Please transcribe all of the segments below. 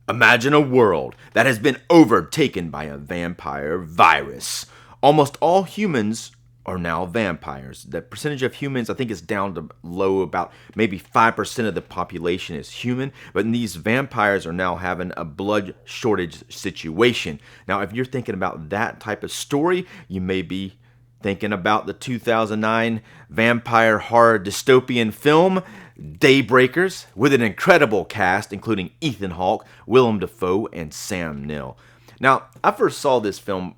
Imagine a world that has been overtaken by a vampire virus. Almost all humans are now vampires. The percentage of humans, I think, is down to low. About maybe 5% of the population is human, but these vampires are now having a blood shortage situation. Now, if you're thinking about that type of story, you may be thinking about the 2009 vampire horror dystopian film Daybreakers, with an incredible cast including Ethan Hawke, Willem Dafoe, and Sam Neill. Now, I first saw this film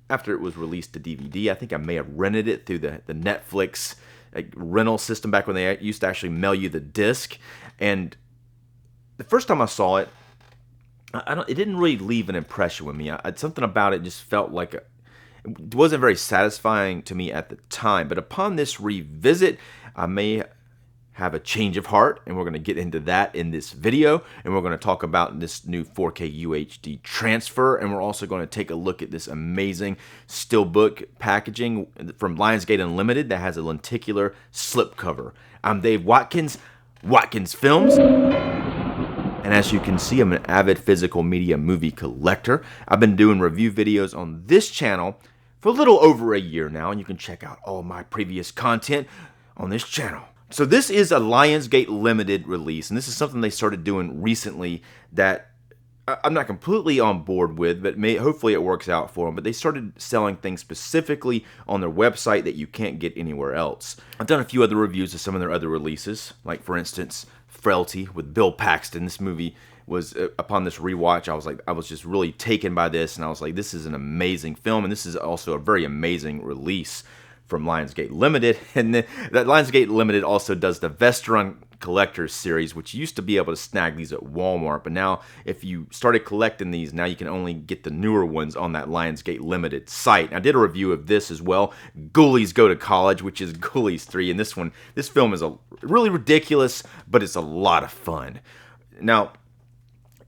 after it was released to DVD. I think I may have rented it through the Netflix rental system back when they used to actually mail you the disc. And the first time I saw it, it didn't really leave an impression with me. Something about it just felt like it wasn't very satisfying to me at the time. But upon this revisit, I may have a change of heart, and we're going to get into that in this video, and we're going to talk about this new 4K UHD transfer, and we're also going to take a look at this amazing steelbook packaging from LionsGate Unlimited that has a lenticular slipcover. I'm Dave Watkins, Watkins Films, and as you can see, I'm an avid physical media movie collector. I've been doing review videos on this channel for a little over a year now, and you can check out all my previous content on this channel. So this is a LionsGate limited release, and this is something they started doing recently that I'm not completely on board with, but hopefully it works out for them. But they started selling things specifically on their website that you can't get anywhere else. I've done a few other reviews of some of their other releases, like for instance, Frailty with Bill Paxton. This movie was, upon this rewatch, I was just really taken by this, and I was like, this is an amazing film, and this is also a very amazing release from LionsGate Limited. And that LionsGate Limited also does the Vestron Collectors series, which you used to be able to snag these at Walmart, but now if you started collecting these, now you can only get the newer ones on that LionsGate Limited site. And I did a review of this as well, Ghoulies Go to College, which is Ghoulies 3, and this film is really ridiculous, but it's a lot of fun. Now,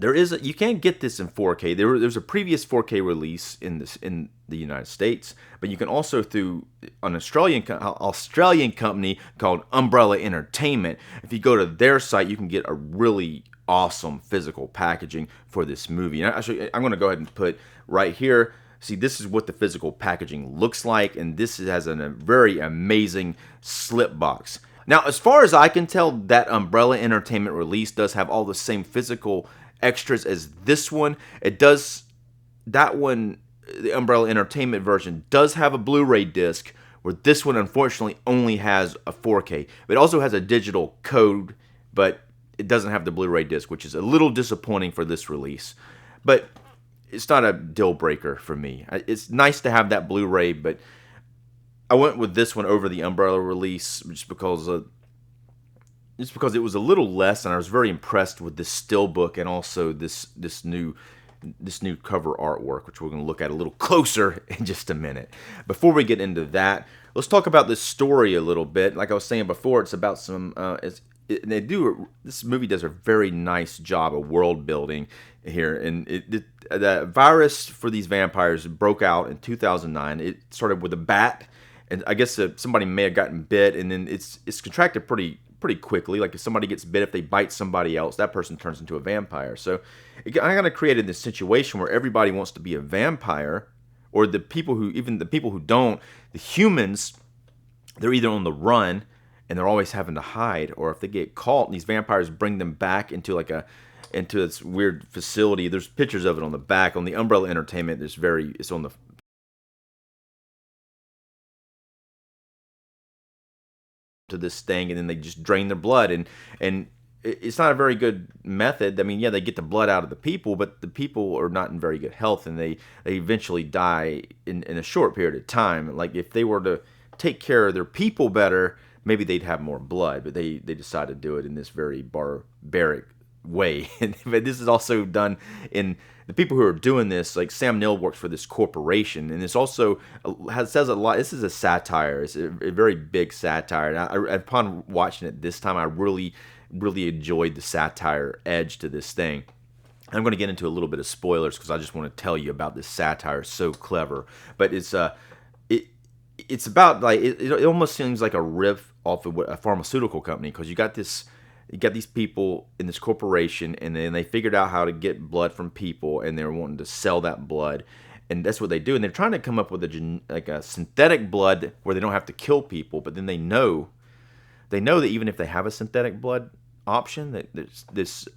you can't get this in 4K. There's a previous 4K release in the United States, but you can also through an Australian company called Umbrella Entertainment. If you go to their site, you can get a really awesome physical packaging for this movie. And actually, I'm going to go ahead and put right here. See, this is what the physical packaging looks like, and this has a very amazing slip box. Now, as far as I can tell, that Umbrella Entertainment release does have all the same physical extras as this one. That one, the Umbrella Entertainment version, does have a Blu-ray disc, where this one unfortunately only has a 4K. It also has a digital code, but it doesn't have the Blu-ray disc, which is a little disappointing for this release. But it's not a deal breaker for me. It's nice to have that Blu-ray, but I went with this one over the Umbrella release just because it was a little less, and I was very impressed with this steelbook and also this new cover artwork, which we're going to look at a little closer in just a minute. Before we get into that, let's talk about this story a little bit. Like I was saying before, it's about some. This movie does a very nice job of world building here, and the virus for these vampires broke out in 2009. It started with a bat, and I guess somebody may have gotten bit, and then it's contracted pretty quickly. Like if somebody gets bit, if they bite somebody else, that person turns into a vampire. So I kind of created this situation where everybody wants to be a vampire, or the people who don't, the humans, they're either on the run and they're always having to hide, or if they get caught, these vampires bring them back into this weird facility. There's pictures of it on the back. On the Umbrella Entertainment, it's on the to this thing, and then they just drain their blood, and it's not a very good method. I mean, yeah, they get the blood out of the people, but the people are not in very good health, and they eventually die in a short period of time. Like if they were to take care of their people better, maybe they'd have more blood, but they decide to do it in this very barbaric way. But this is also done in the people who are doing this. Like Sam Neill works for this corporation, and this also says a lot. This is a satire. It's a very big satire. And upon watching it this time, I really enjoyed the satire edge to this thing. I'm going to get into a little bit of spoilers because I just want to tell you about this satire. It's so clever, but it's about like it almost seems like a riff off of a pharmaceutical company, because you got this you got these people in this corporation, and then they figured out how to get blood from people, and they're wanting to sell that blood, and that's what they do. And they're trying to come up with a synthetic blood where they don't have to kill people, but then they know that even if they have a synthetic blood option, that this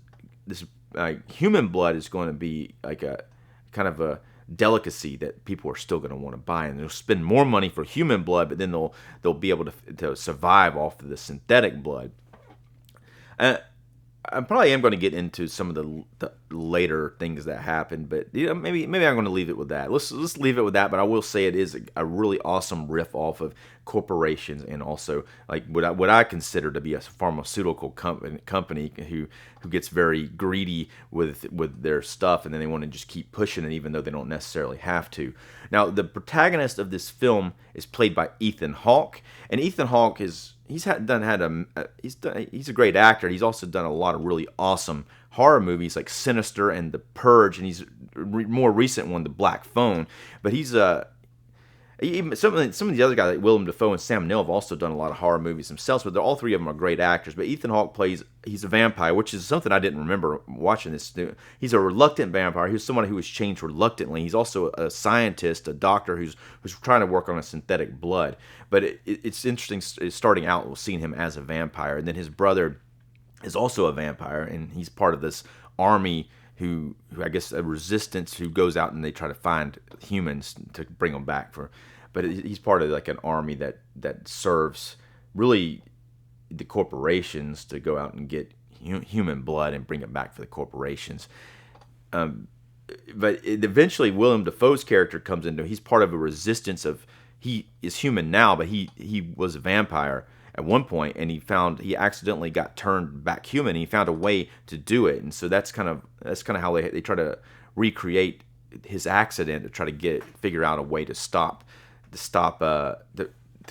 human blood is going to be like a kind of a delicacy that people are still going to want to buy, and they'll spend more money for human blood, but then they'll be able to survive off of the synthetic blood. I probably am going to get into some of the later things that happen, but maybe I'm going to leave it with that. Let's leave it with that. But I will say it is a really awesome riff off of corporations, and also like what I consider to be a pharmaceutical company who gets very greedy with their stuff, and then they want to just keep pushing it even though they don't necessarily have to. Now, the protagonist of this film is played by Ethan Hawke, and Ethan Hawke he's a great actor. He's also done a lot of really awesome horror movies like Sinister and The Purge, and he's more recent one, The Black Phone. But he's even some of the other guys like Willem Dafoe and Sam Neill have also done a lot of horror movies themselves. But all three of them are great actors. But Ethan Hawke he's a vampire, which is something I didn't remember watching this. He's a reluctant vampire. He's someone who was changed reluctantly. He's also a scientist, a doctor who's trying to work on a synthetic blood. But it's interesting starting out seeing him as a vampire, and then his brother is also a vampire, and he's part of this army who I guess a resistance who goes out and they try to find humans to bring them back but he's part of like an army that serves really the corporations to go out and get human blood and bring it back for the corporations. But eventually Willem Dafoe's character comes into. He's part of a resistance of. He is human now, but he was a vampire at one point, and he accidentally got turned back human. And he found a way to do it, and so that's kind of how they try to recreate his accident to try to figure out a way to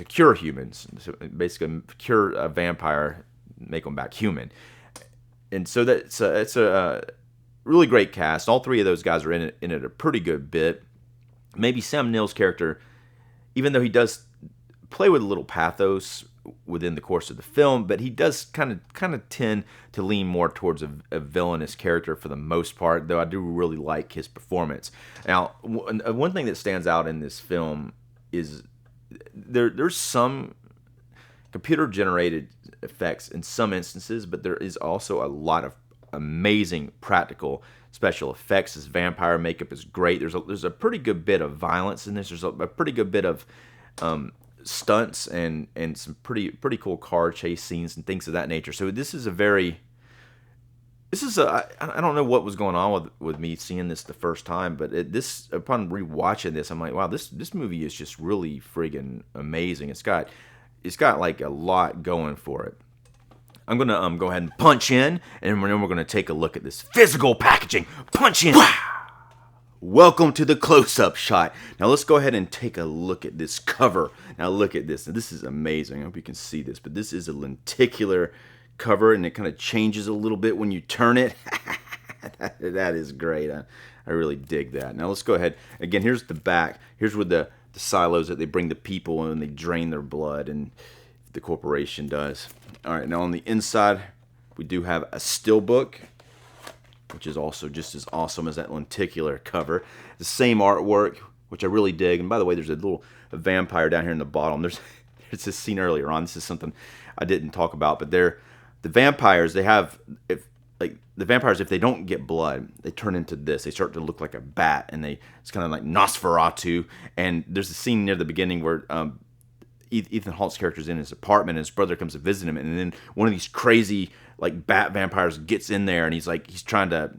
cure humans. So basically, cure a vampire, make them back human. And so it's a really great cast. All three of those guys are in it a pretty good bit. Maybe Sam Neill's character, even though he does play with a little pathos within the course of the film, but he does kind of tend to lean more towards a villainous character for the most part, though I do really like his performance. Now, one thing that stands out in this film is there's some computer-generated effects in some instances, but there is also a lot of amazing practical special effects. His vampire makeup is great. There's a pretty good bit of violence in this. There's a pretty good bit of stunts and some pretty cool car chase scenes and things of that nature. So I don't know what was going on with me seeing this the first time, but upon rewatching this, I'm like, wow, this movie is just really friggin' amazing. It's got like a lot going for it. I'm gonna go ahead and punch in, and then we're gonna take a look at this physical packaging. Punch in. Welcome to the close-up shot. Now let's go ahead and take a look at this cover. Now look at this. Now, this is amazing. I hope you can see this, but this is a lenticular cover, and it kind of changes a little bit when you turn it. That is great. I really dig that. Now let's go ahead. Again, here's the back. Here's where the silos that they bring the people in and they drain their blood, and the corporation does. All right, now on the inside, we do have a steelbook, which is also just as awesome as that lenticular cover. The same artwork, which I really dig. And by the way, there's a vampire down here in the bottom. There's this scene earlier on. This is something I didn't talk about, but the vampires. If they don't get blood, they turn into this. They start to look like a bat, and it's kind of like Nosferatu. And there's a scene near the beginning where Ethan Hawke's character's in his apartment, and his brother comes to visit him, and then one of these crazy like bat vampires gets in there, and he's trying to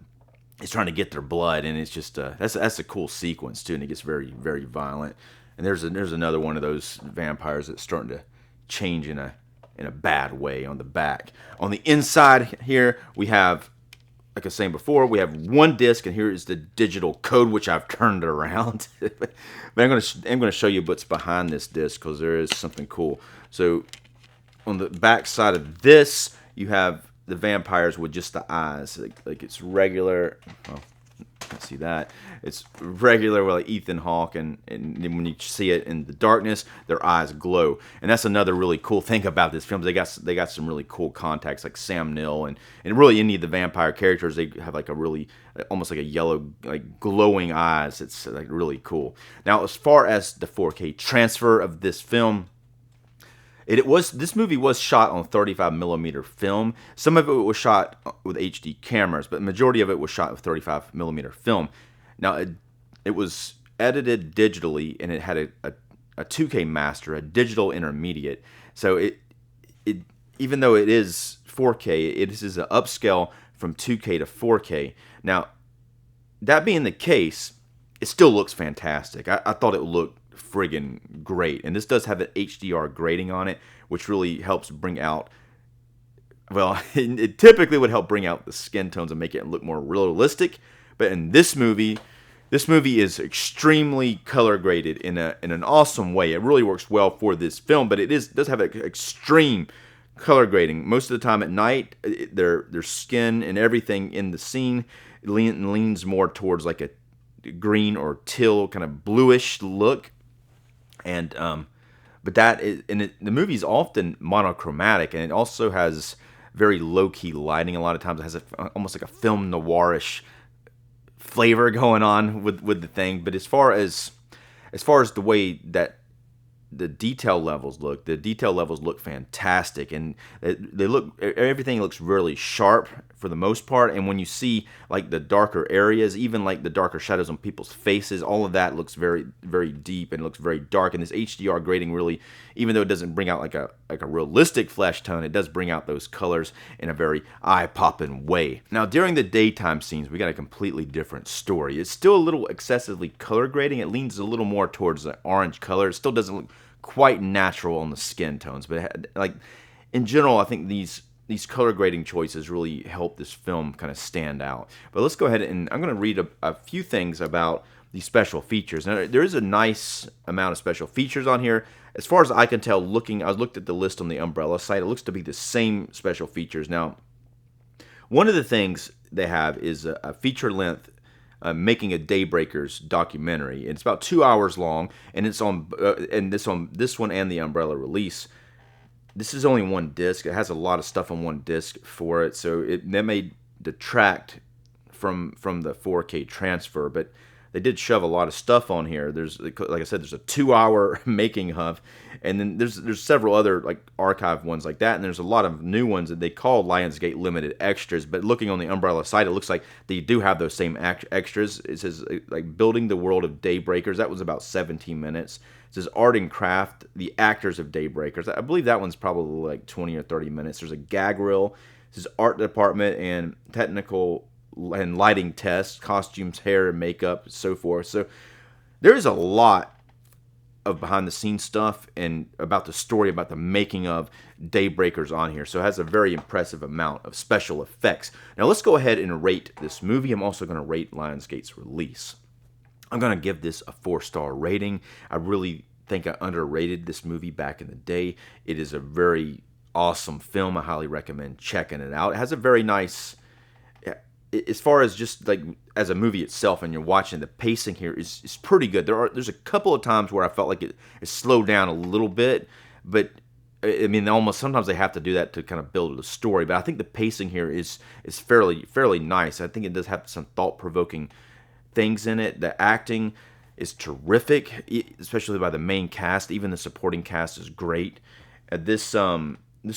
get their blood, and it's just that's a cool sequence too, and it gets very, very violent. And there's another one of those vampires that's starting to change in a bad way on the back. On the inside here, we have, like I was saying before, we have one disc, and here is the digital code, which I've turned around. But I'm gonna show you what's behind this disc, because there is something cool. So on the back side of this, you have the vampires with just the eyes, like it's regular. Well, let's see that. It's regular with like Ethan Hawke, and then when you see it in the darkness, their eyes glow. And that's another really cool thing about this film. They got some really cool contacts, like Sam Neill, and really any of the vampire characters. They have like a really almost like a yellow, like glowing eyes. It's like really cool. Now, as far as the 4K transfer of this film, this movie was shot on 35 millimeter film. Some of it was shot with HD cameras, but the majority of it was shot with 35 millimeter film. Now, it was edited digitally, and it had a 2K master, a digital intermediate. So it even though it is 4K, it is an upscale from 2K to 4K. Now, that being the case, it still looks fantastic. I thought it looked friggin' great, and this does have an HDR grading on it, which really helps bring out, well, it typically would help bring out the skin tones and make it look more realistic, but in this movie is extremely color graded in an awesome way. It really works well for this film, but it does have an extreme color grading. Most of the time at night, their skin and everything in the scene leans more towards like a green or teal kind of bluish look. And but the movie's often monochromatic, and it also has very low-key lighting. A lot of times it has almost like a film noirish flavor going on with the thing. But as far as the way that the detail levels look fantastic, and everything looks really sharp for the most part. And when you see like the darker areas, even like the darker shadows on people's faces, all of that looks very, very deep and looks very dark. And this HDR grading really, even though it doesn't bring out like a realistic flesh tone, it does bring out those colors in a very eye-popping way. Now, during the daytime scenes, we got a completely different story. It's still a little excessively color grading. It leans a little more towards the orange color. It still doesn't look quite natural on the skin tones, but like in general, I think these color grading choices really help this film kind of stand out. But let's go ahead, and I'm going to read a few things about the special features. Now, there is a nice amount of special features on here. As far as I can tell, I looked at the list on the Umbrella site. It looks to be the same special features. Now, one of the things they have is a feature length making a Daybreakers documentary. It's about 2 hours long, and it's on this one and the Umbrella release. This is only one disc. It has a lot of stuff on one disc for it, so that may detract from the 4K transfer. But they did shove a lot of stuff on here. There's, like I said, there's a 2 hour making of, and then there's several other like archive ones like that, and there's a lot of new ones that they call LionsGate limited extras. But looking on the Umbrella site, it looks like they do have those same extras. It says like building the world of Daybreakers. That was about 17 minutes. It says art and craft, the actors of Daybreakers. I believe that one's probably like 20 or 30 minutes. There's a gag reel. It says art department and technical and lighting tests, costumes, hair, and makeup, and so forth. So there's a lot of behind the scenes stuff and about the story, about the making of Daybreakers on here. So it has a very impressive amount of special effects. Now let's go ahead and rate this movie. I'm also going to rate Lionsgate's release. I'm going to give this a 4-star rating. I really think I underrated this movie back in the day. It is a very awesome film. I highly recommend checking it out. It has a very nice, as far as just like as a movie itself, and you're watching, the pacing here is pretty good. There's a couple of times where I felt like it slowed down a little bit, but I mean, almost sometimes they have to do that to kind of build the story. But I think the pacing here is fairly nice. I think it does have some thought-provoking things in it. The acting is terrific, especially by the main cast. Even the supporting cast is great. This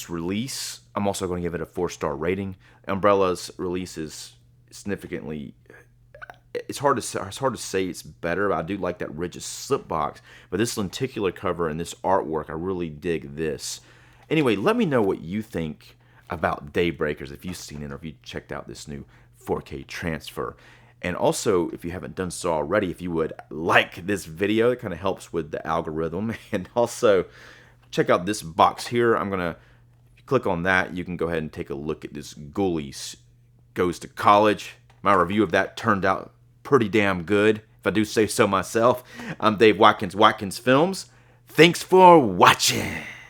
release, I'm also going to give it a 4-star rating. Umbrella's release is significantly, it's hard to say it's better, but I do like that rigid slip box. But this lenticular cover and this artwork, I really dig this. Anyway, let me know what you think about Daybreakers, if you've seen it or if you checked out this new 4K transfer. And also, if you haven't done so already, if you would like this video, it kind of helps with the algorithm. And also, check out this box here. I'm going to click on that. You can go ahead and take a look at this Ghoulies Goes to College. My review of that turned out pretty damn good, if I do say so myself. I'm Dave Watkins, Watkins Films. Thanks for watching.